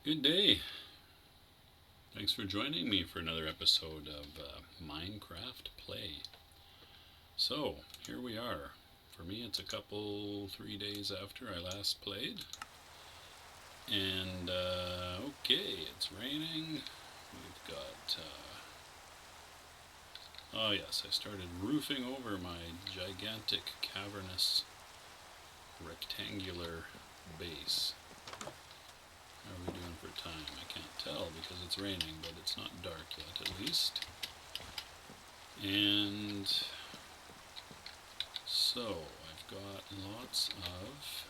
Good day. Thanks for joining me for another episode of Minecraft Play. So, here we are. For me, it's a couple, 3 days after I last played. And, okay, it's raining. We've got, oh yes, I started roofing over my gigantic, cavernous, rectangular base. How are we doing for time? I can't tell because it's raining, but it's not dark yet at least. And so I've got lots of,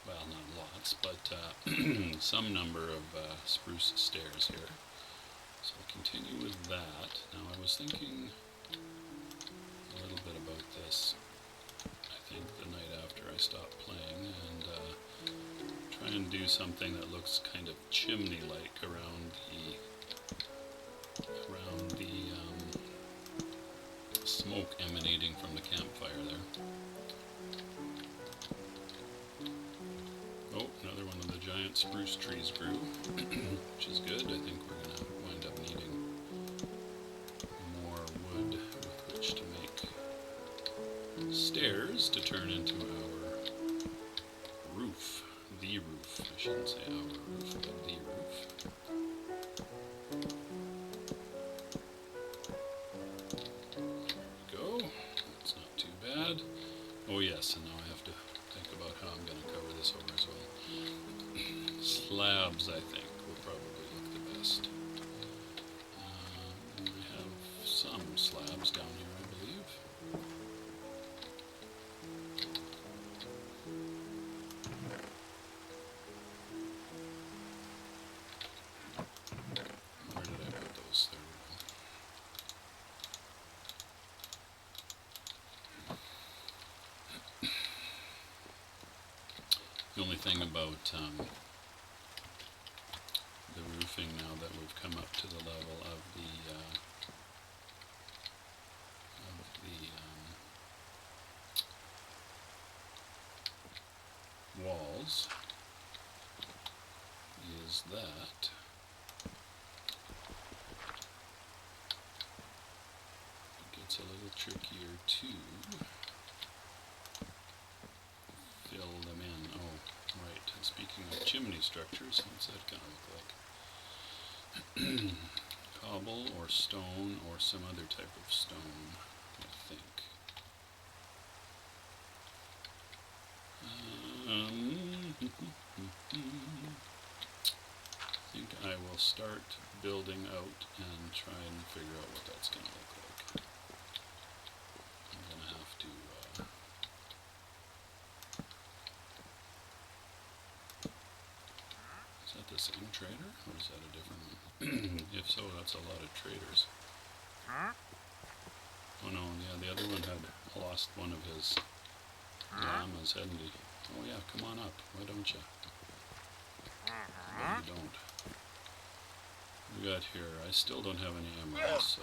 well, not lots, but some number of spruce stairs here. So I'll continue with that. Now I was thinking a little bit about this, I think the night after I stopped playing, and try and do something that looks kind of chimney-like around the smoke emanating from the campfire there. Oh, another one of the giant spruce trees grew, which is good. I think we're going to wind up needing more wood with which to make stairs to turn into our roof. The roof. I shouldn't say our roof, but the roof. There we go. That's not too bad. Oh yes, and now I have to think about how I'm going to cover this over as well. Slabs, I think, will probably look the best. I have some slabs down here, I believe. Where did I put those? There we go. The only thing about the roofing now that we've come up to the level of the walls is that it gets a little trickier to fill them in. Oh, right. And speaking of chimney structures, what's that going to look like? Cobble or stone or some other type of stone, I think. I think I will start building out and try and figure out what that's going to look like. I'm going to have to is that the same trader or is that a different one? If so, that's a lot of traders. Oh no, yeah, the other one had lost one of his llamas, hadn't he? Oh yeah, come on up. Why don't you? No, you don't. We got here. I still don't have any emeralds, so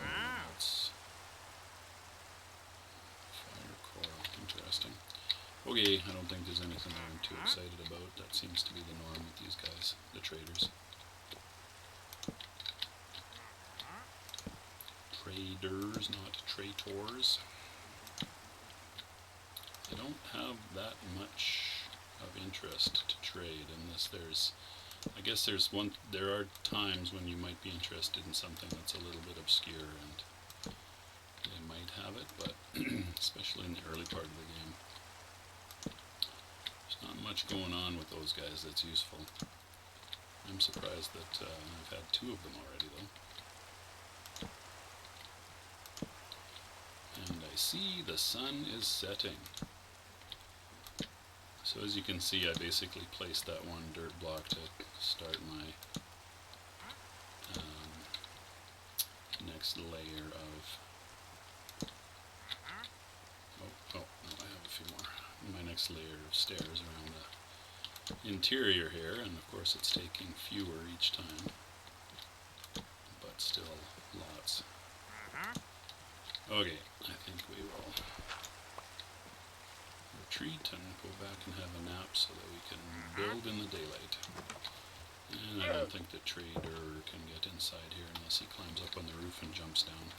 that's fire coral. Interesting. Okay, I don't think there's anything I'm too excited about. That seems to be the norm with these guys, the traders. Traders, not traitors. I don't have that much of interest to trade in this. I guess there are times when you might be interested in something that's a little bit obscure and they might have it, but especially in the early part of the game. There's not much going on with those guys that's useful. I'm surprised that I've had 2 of them already though. And I see the sun is setting. So as you can see, I basically placed that one dirt block to start my next layer of... Oh, no, I have a few more. My next layer of stairs around the interior here, and of course it's taking fewer each time, but still lots. Okay, I think we will retreat and go back and have a nap so that we can build in the daylight. And I don't think the trader can get inside here unless he climbs up on the roof and jumps down.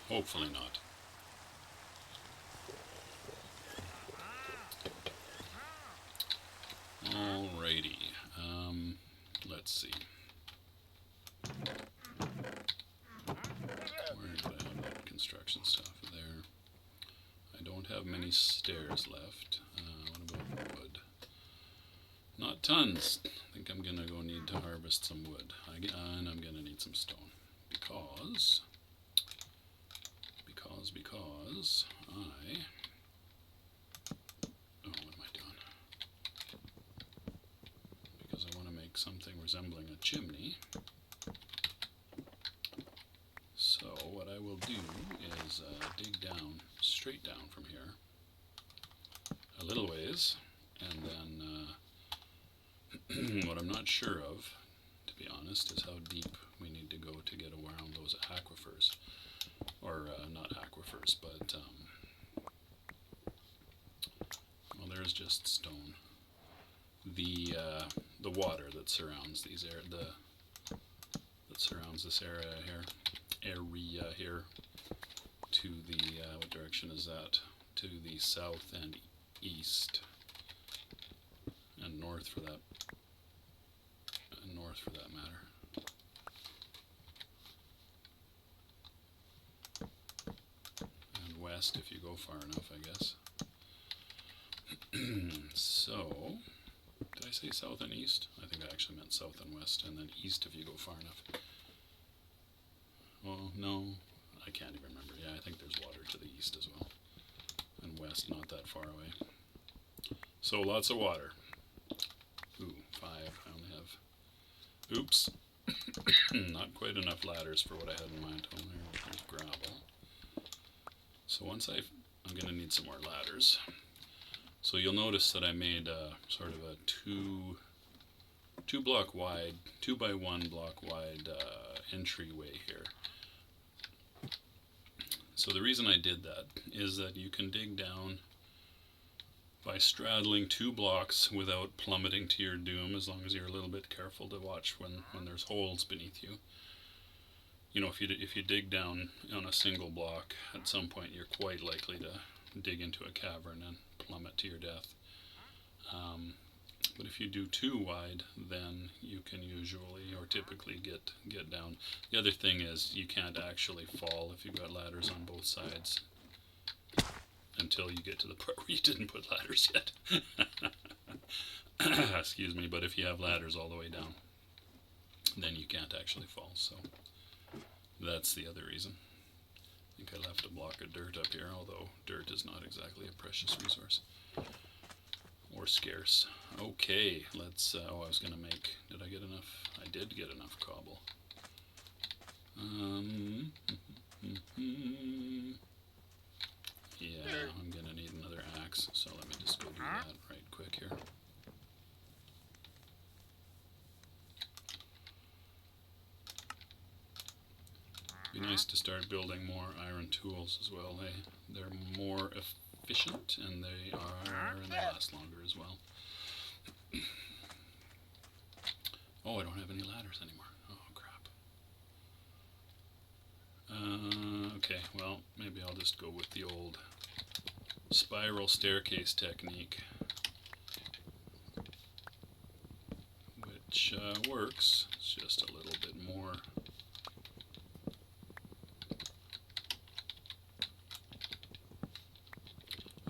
Hopefully not. Alrighty. Let's see. Where did I have that construction stuff? There. I don't have many stairs left. What about wood? Not tons. I think I'm gonna go need to harvest some wood. And I'm gonna need some stone. Because oh, what am I doing? Because I want to make something resembling a chimney. So what I will do is dig down, straight down from here, a little ways, and then what I'm not sure of, to be honest, is how deep we need to go to get around those aquifers. Or not aquifers, but well, there's just stone. The water that surrounds these that surrounds this area here, to the what direction is that? To the south and east and north for that matter. And west if you go far enough, I guess. So, did I say south and east? I think I actually meant south and west, and then east if you go far enough. Well, no, I can't even remember. Yeah, I think there's water to the east as well. And west, not that far away. So, lots of water. Ooh, 5. I only have... Oops. Not quite enough ladders for what I had in mind. Oh, there's gravel. So once I'm going to need some more ladders. So you'll notice that I made sort of a 2 block wide, 2 by 1 block wide entryway here. So the reason I did that is that you can dig down by straddling 2 blocks without plummeting to your doom, as long as you're a little bit careful to watch when there's holes beneath you. You know, if you dig down on a single block, at some point you're quite likely to dig into a cavern and plummet to your death. But if you do 2 wide, then you can usually or typically get down. The other thing is you can't actually fall if you've got ladders on both sides until you get to the part where you didn't put ladders yet. Excuse me, but if you have ladders all the way down, then you can't actually fall. So that's the other reason. I think I left a block of dirt up here, although dirt is not exactly a precious resource. Or scarce. Okay, let's, I was going to make, did I get enough? I did get enough cobble. Yeah, I'm going to need another axe, so let me just go do that right quick here. Be nice to start building more iron tools as well. They're more efficient and they last longer as well. Oh, I don't have any ladders anymore. Oh crap. Okay, well maybe I'll just go with the old spiral staircase technique, which works. It's just a little bit more.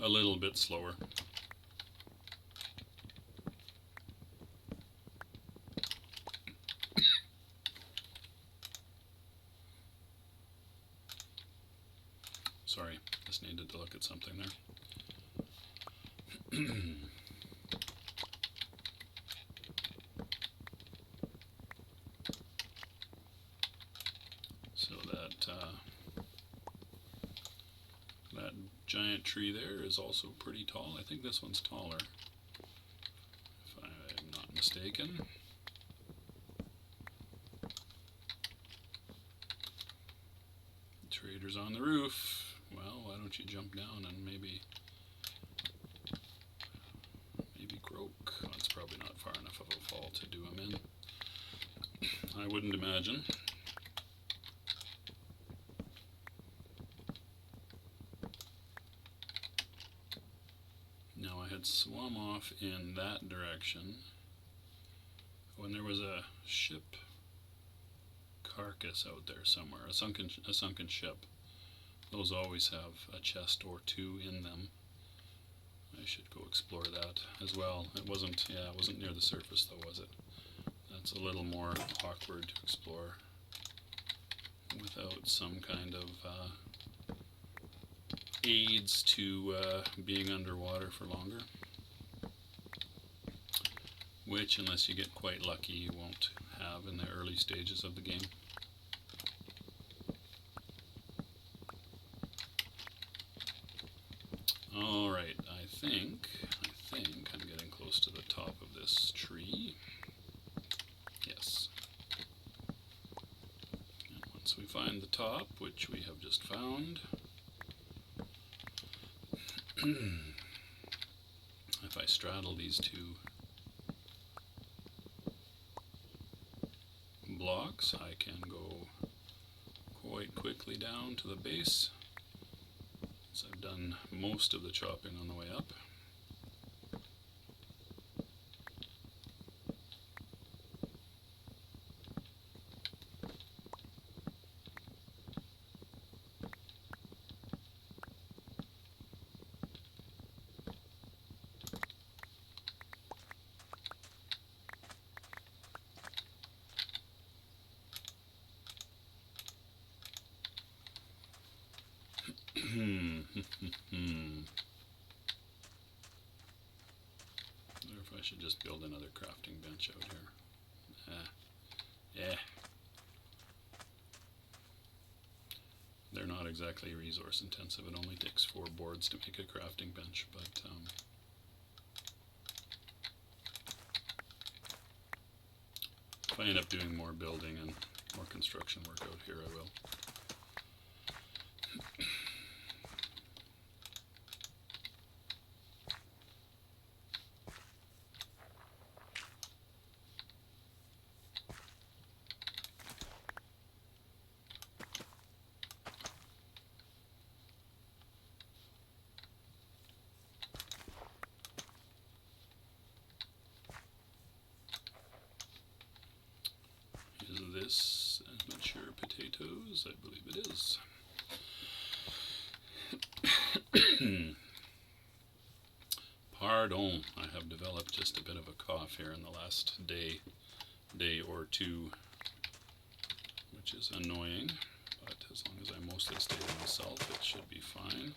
A little bit slower. Sorry, just needed to look at something there. So that giant tree there is also pretty tall. I think this one's taller, if I'm not mistaken. Trader's on the roof. Well, why don't you jump down and maybe I wouldn't imagine. Now I had swum off in that direction when there was a ship carcass out there somewhere, a sunken ship. Those always have a chest or two in them. I should go explore that as well. It wasn't near the surface though, was it? That's a little more awkward to explore without some kind of aids to being underwater for longer. Which, unless you get quite lucky, you won't have in the early stages of the game. Alright, I think I'm getting close to the top of this tree. Yes. And once we find the top, which we have just found, if I straddle these two blocks, I can go quite quickly down to the base, as I've done most of the chopping on the way up. Wonder if I should just build another crafting bench out here. Yeah. They're not exactly resource intensive. It only takes 4 boards to make a crafting bench, but if I end up doing more building and more construction work out here, I will. This mature potatoes? I believe it is. Pardon, I have developed just a bit of a cough here in the last day or two, which is annoying, but as long as I mostly stay to myself, it should be fine.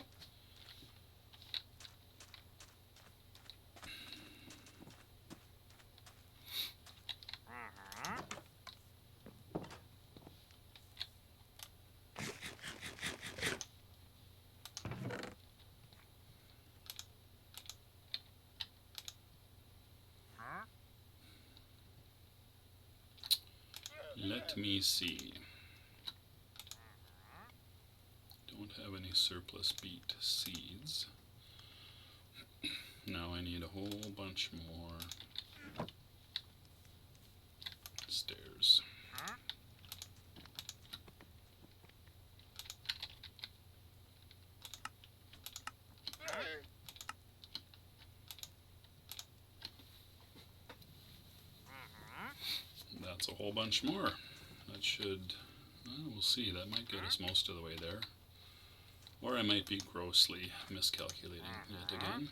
Let me see. Don't have any surplus beet seeds. Now I need a whole bunch more stairs. That's a whole bunch more. That should, we'll see, that might get us most of the way there. Or I might be grossly miscalculating it again.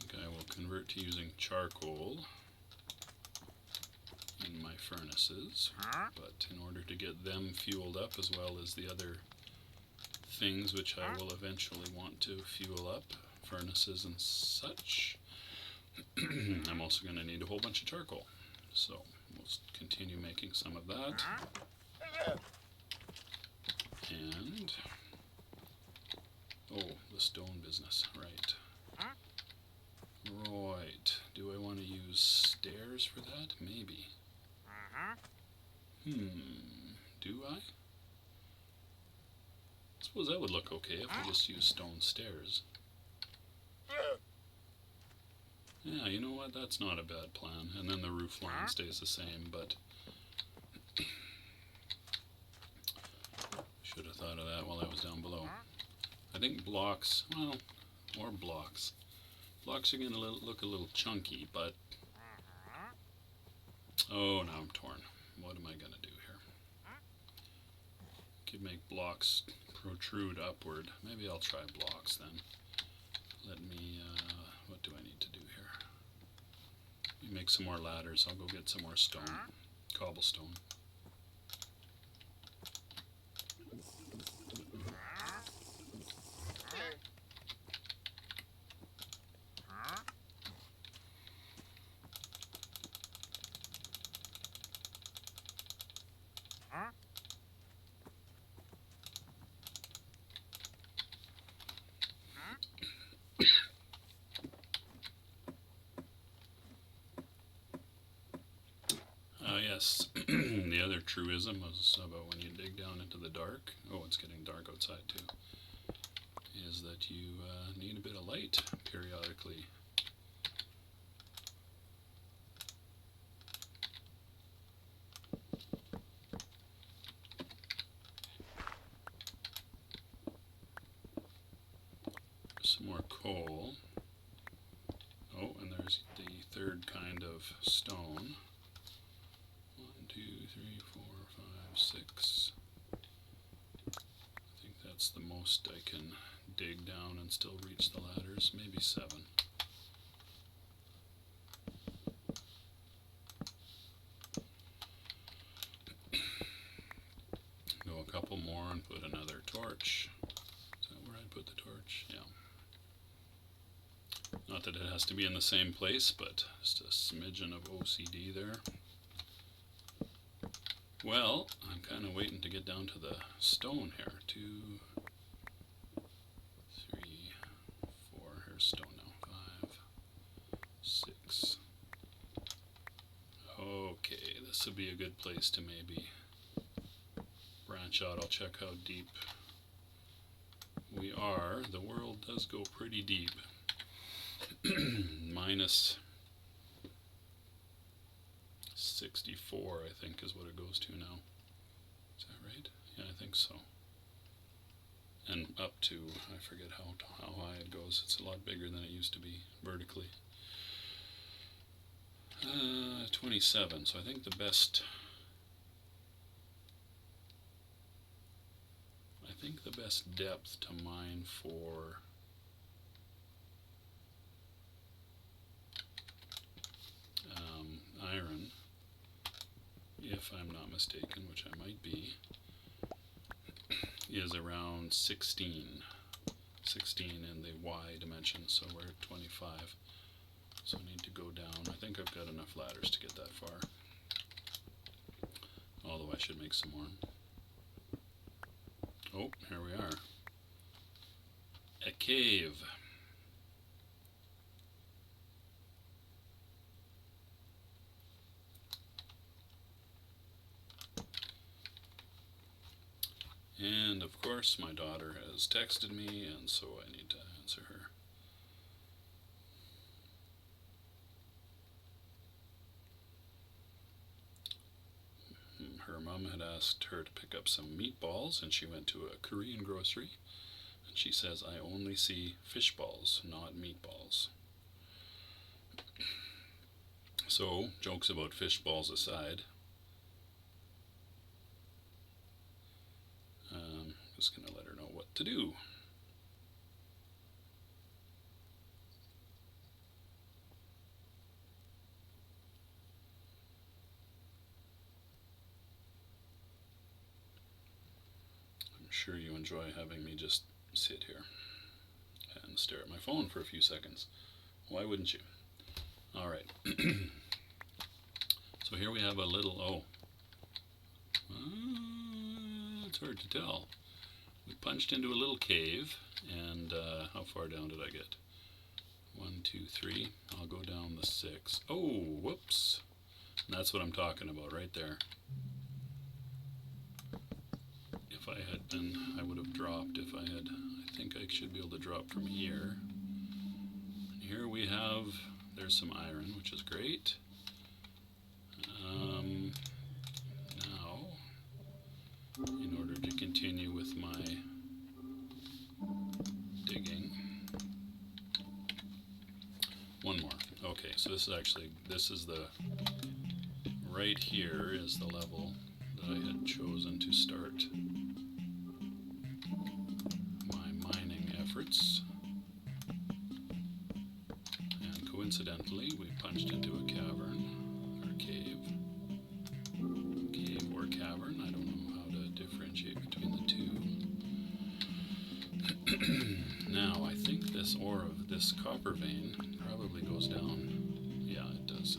Okay, I will convert to using charcoal in my furnaces, but in order to get them fueled up as well as the other things which I will eventually want to fuel up, furnaces and such, I'm also going to need a whole bunch of charcoal. So we'll continue making some of that. And, oh, the stone business, right. Right, do I want to use stairs for that? Maybe. Do I? I suppose that would look okay if I just use stone stairs. Yeah, you know what? That's not a bad plan. And then the roof line stays the same, but should have thought of that while I was down below. I think blocks, well, more blocks. Blocks are going to look a little chunky, but oh, now I'm torn. What am I going to do here? Could make blocks protrude upward. Maybe I'll try blocks then. Let me, what do I need to do here? Let me make some more ladders. I'll go get some more stone, cobblestone. Yes, the other truism was about when you dig down into the dark, oh, it's getting dark outside too, is that you need a bit of light periodically. Some more coal. Oh, and there's the third kind of stone. 1, 2, 3, 4, 5, 6. I think that's the most I can dig down and still reach the ladders. Maybe 7. Go a couple more and put another torch. Is that where I put the torch? Yeah. Not that it has to be in the same place, but just a smidgen of OCD there. Well, I'm kind of waiting to get down to the stone here. 2, 3, 4. Here's stone now. 5, 6. Okay, this would be a good place to maybe branch out. I'll check how deep we are. The world does go pretty deep. Minus 64, I think, is what it goes to now. Is that right? Yeah, I think so. And up to, I forget how high it goes. It's a lot bigger than it used to be vertically. 27, so I think the best depth to mine for iron, if I'm not mistaken, which I might be, is around 16 in the Y dimension, so we're at 25. So I need to go down. I think I've got enough ladders to get that far. Although I should make some more. Oh, here we are. A cave. And of course my daughter has texted me, and so I need to answer her. Her mom had asked her to pick up some meatballs, and she went to a Korean grocery, and she says, I only see fish balls, not meatballs. So, jokes about fish balls aside, just going to let her know what to do. I'm sure you enjoy having me just sit here and stare at my phone for a few seconds. Why wouldn't you? Alright. So here we have a little, it's hard to tell. We punched into a little cave, and how far down did I get? 1, 2, 3. I'll go down the 6. Oh, whoops. And that's what I'm talking about right there. If I had been, I would have dropped if I had. I think I should be able to drop from here. And here we have there's some iron, which is great. Now, in order to continue with my digging, one more. Okay, so this is the, right here is the level that I had chosen to start my mining efforts. And coincidentally, we punched into a cavern, or cave or cavern. I don't know how to differentiate between the two. Now, I think this ore of this copper vein probably goes down. Yeah, it does.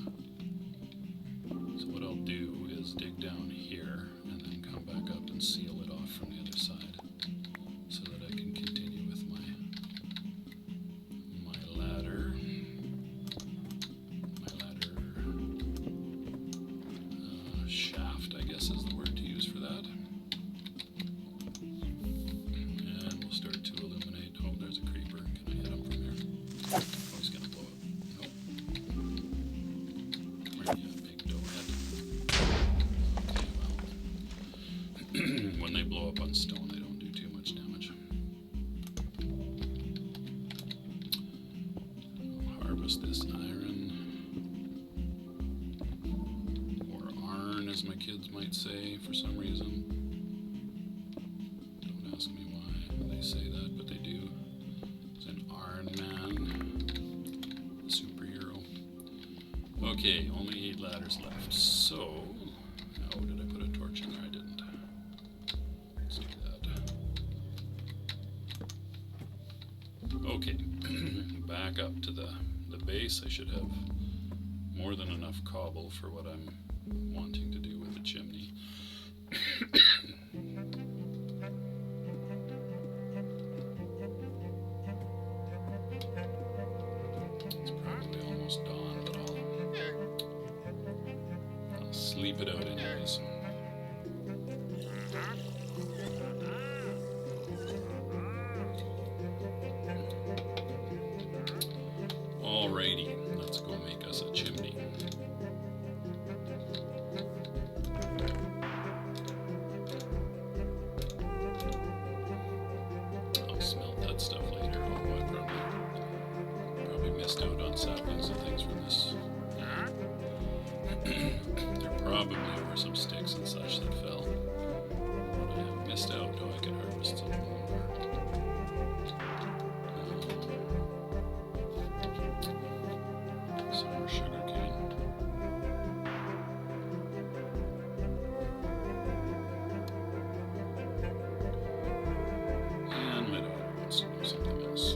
So what I'll do is dig down here and then come back up and seal it off from the other side so that I can continue with my ladder. Shaft, I guess is the word to use for that. And we'll start to illuminate. Oh, there's a creeper. Can I hit him from here? Oh, he's gonna blow up. Nope. Come here, you big doughhead. Okay, well. When they blow up on stone, they don't do too much damage. I'll harvest this iron. As my kids might say, for some reason. Don't ask me why they say that, but they do. It's an Iron Man, a superhero. Okay, only 8 ladders left. So, oh, did I put a torch in there? I didn't. Let's do that. Okay, back up to the base. I should have more than enough cobble for what I'm wanting to do with the chimney. It's probably almost dawn, but I'll sleep it out anyways. Alrighty, let's go make us a chimney. Stuff later. Oh, I probably missed out on saplings and things from this. There probably were some sticks and such that fell. But I have missed out. Oh, I could harvest some more. Some more sugar cane. And my daughter wants to do something else.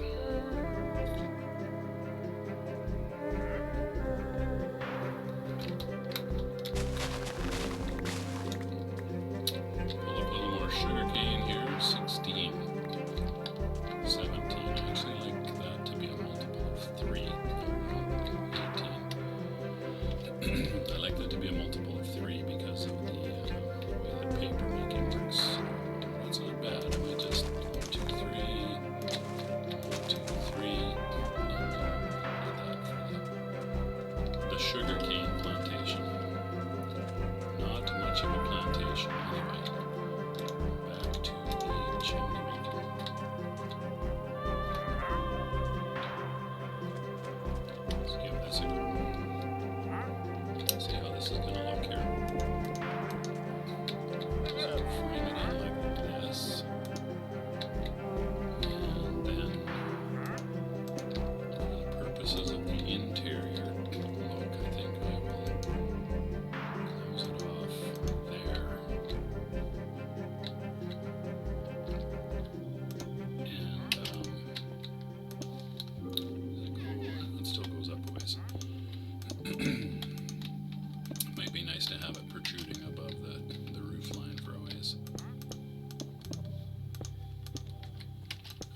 Pull up a little more sugar cane here. 16. 17. I actually like that to be a multiple of 3. 18. I like that to be a multiple of 3 because of the way that paper making works. That's not bad. I might just 2, 3, 2, 3. The sugar cane plantation. Not much of a plantation anyway. Back to the chimney making. Let's give this a go. See how this is going to look here. So frame it in like this. And then, for the purposes of the interior look, I think I will close it off there. And it still goes up a ways. Might be nice to have it protruding above the roof line for a ways.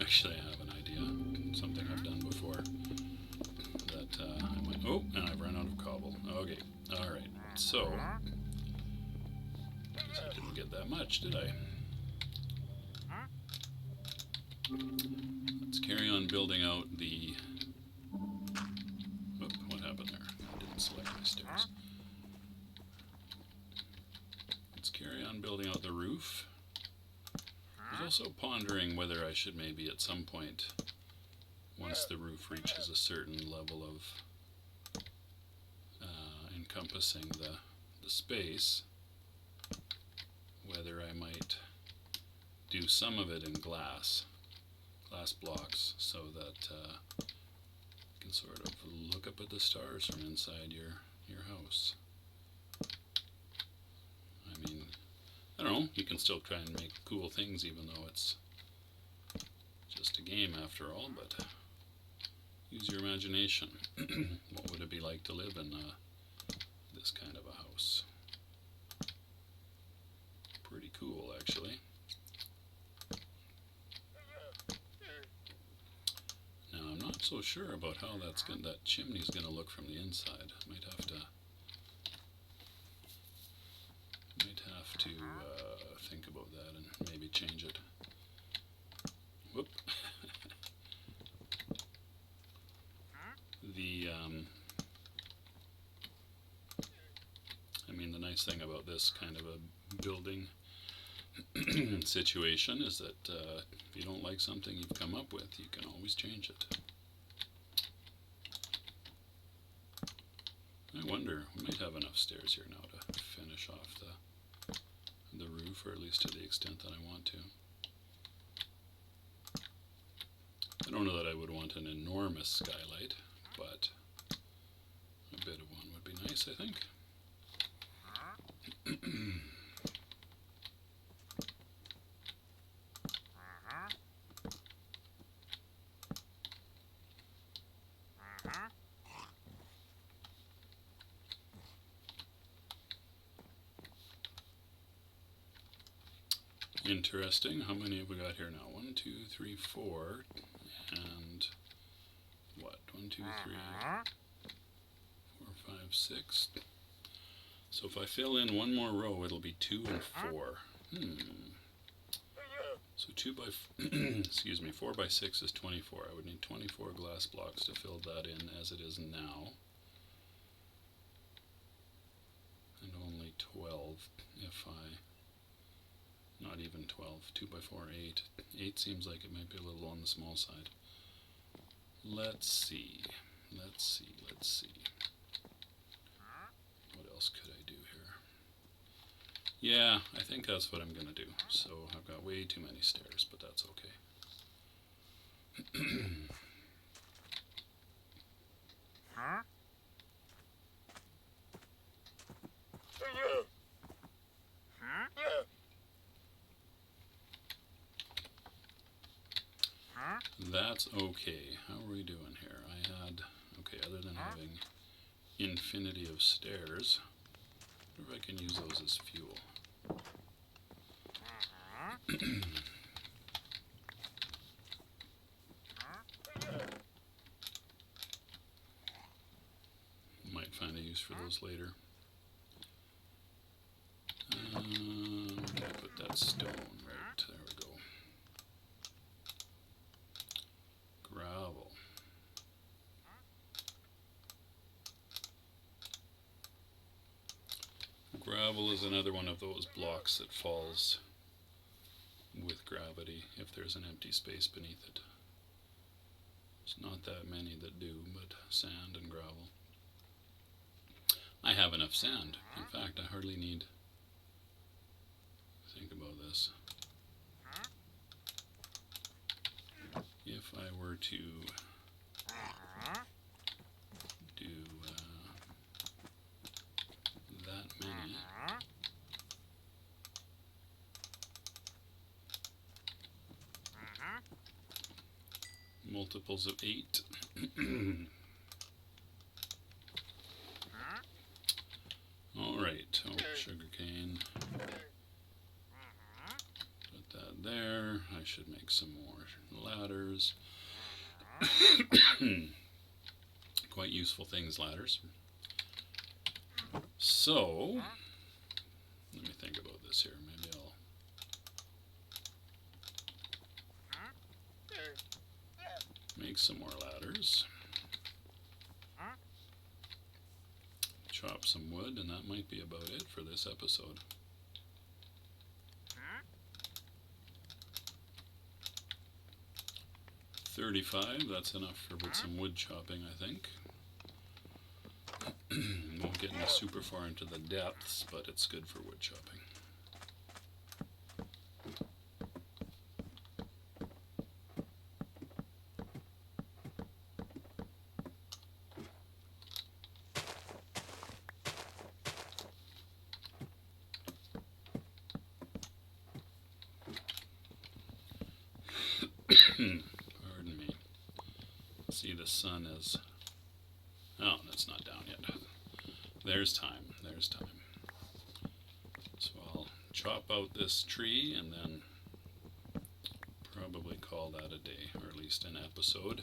Actually, I have an idea. Something I've done before. That I might. Oh, and I've run out of cobble. Okay. Alright. So. Guess I didn't get that much, did I? Let's carry on building out the. Oh, what stairs. Let's carry on building out the roof. I was also pondering whether I should maybe at some point, once the roof reaches a certain level of encompassing the space, whether I might do some of it in glass blocks, so that you can sort of look up at the stars from inside your house. I mean, I don't know, you can still try and make cool things even though it's just a game after all, but use your imagination. What would it be like to live in this kind of a house? Pretty cool, actually. Now, I'm not so sure about how that chimney's going to look from the inside. Might have to think about that and maybe change it. Whoop. I mean, the nice thing about this kind of a building situation is that if you don't like something you've come up with, you can always change it. I wonder, we might have enough stairs here now to finish off the roof, or at least to the extent that I want to. I don't know that I would want an enormous skylight, but a bit of one would be nice, I think. Interesting. How many have we got here now? 1, 2, 3, 4, and what? 1, 2, 3, 4, 5, 6. So if I fill in one more row, it'll be 2 and 4. So 2 by excuse me, 4 by 6 is 24. I would need 24 glass blocks to fill that in as it is now, and only 12 if I. Not even 12. 2 by 4, 8. 8 seems like it might be a little on the small side. Let's see. What else could I do here? Yeah, I think that's what I'm going to do. So I've got way too many stairs, but that's okay. That's okay. How are we doing here? Okay, other than having infinity of stairs, I wonder if I can use those as fuel. Might find a use for those later. Put that stone right there. We go. Gravel. Gravel is another one of those blocks that falls with gravity if there's an empty space beneath it. There's not that many that do, but sand and gravel. I have enough sand. In fact, I hardly need. Think about this. If I were to do that many, multiples of 8. All right. Oh, sugarcane. Put that there. I should make some more ladders. Quite useful things, ladders. So, let me think about this here. Maybe I'll make some more ladders. chop some wood, and that might be about it for this episode. $35, that's enough for some wood chopping, I think. Won't get super far into the depths, but it's good for wood chopping. Pardon me. See, the sun is... Oh, that's not down yet. There's time. There's time. So I'll chop out this tree and then probably call that a day, or at least an episode.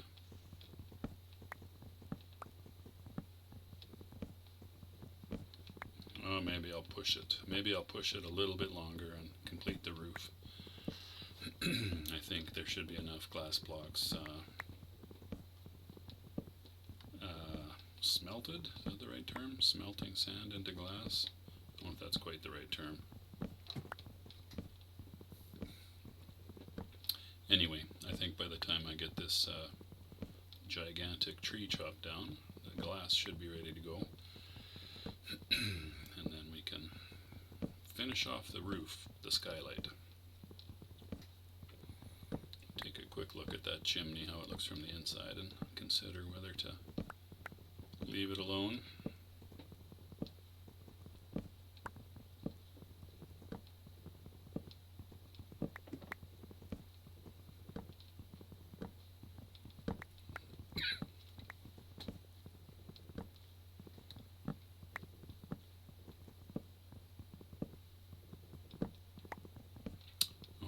Oh, maybe I'll push it. Maybe I'll push it a little bit longer and complete the roof. I think there should be enough glass blocks smelted. Is that the right term? Smelting sand into glass? I don't know if that's quite the right term. Anyway, I think by the time I get this gigantic tree chopped down, the glass should be ready to go. And then we can finish off the roof, the skylight. Take a quick look at that chimney, how it looks from the inside, and consider whether to leave it alone.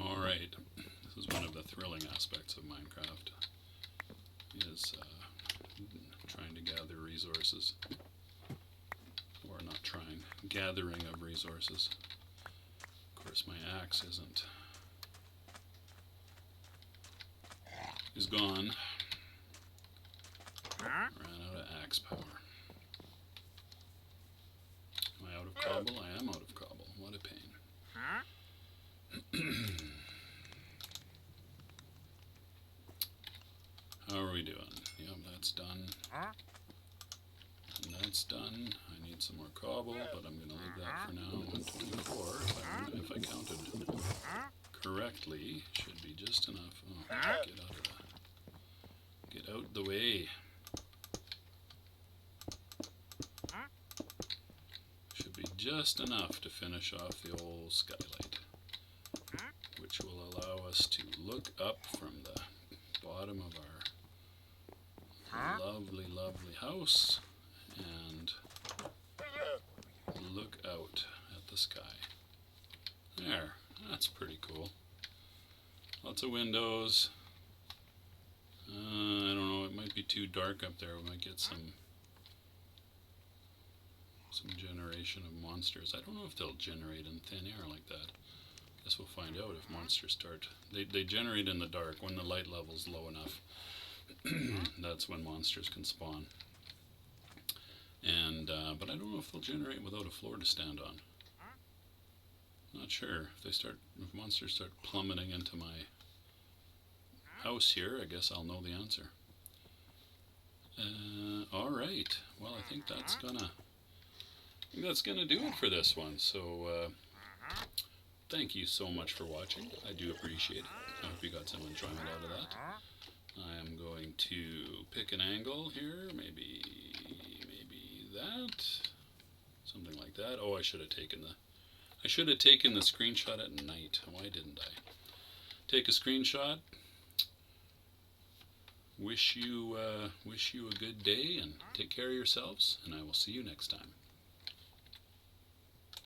Alright, this is one of the thrilling aspects of Minecraft, is trying to gather resources, or not trying, gathering of resources. Of course my axe is gone. Ran out of axe power. Am I out of cobble? I am out of cobble. What a pain. How are we doing? Yep, that's done. And that's done. I need some more cobble, but I'm going to leave that for now. 124, if I counted correctly, should be just enough. Oh, get out the way. Should be just enough to finish off the old skylight, which will allow us to look up from the bottom of our lovely, lovely house and look out at the sky. There, that's pretty cool. Lots of windows. I don't know, it might be too dark up there. We might get some generation of monsters. I don't know if they'll generate in thin air like that. Guess we'll find out if monsters start. They generate in the dark when the light level's low enough. That's when monsters can spawn. And but I don't know if they'll generate without a floor to stand on. Not sure. If monsters start plummeting into my house here, I guess I'll know the answer. All right. Well, I think that's gonna do it for this one. So thank you so much for watching. I do appreciate it. I hope you got some enjoyment out of that. I am going to pick an angle here, maybe that, something like that. Oh, I should have taken the screenshot at night. Why didn't I? Take a screenshot. Wish you a good day and take care of yourselves, and I will see you next time.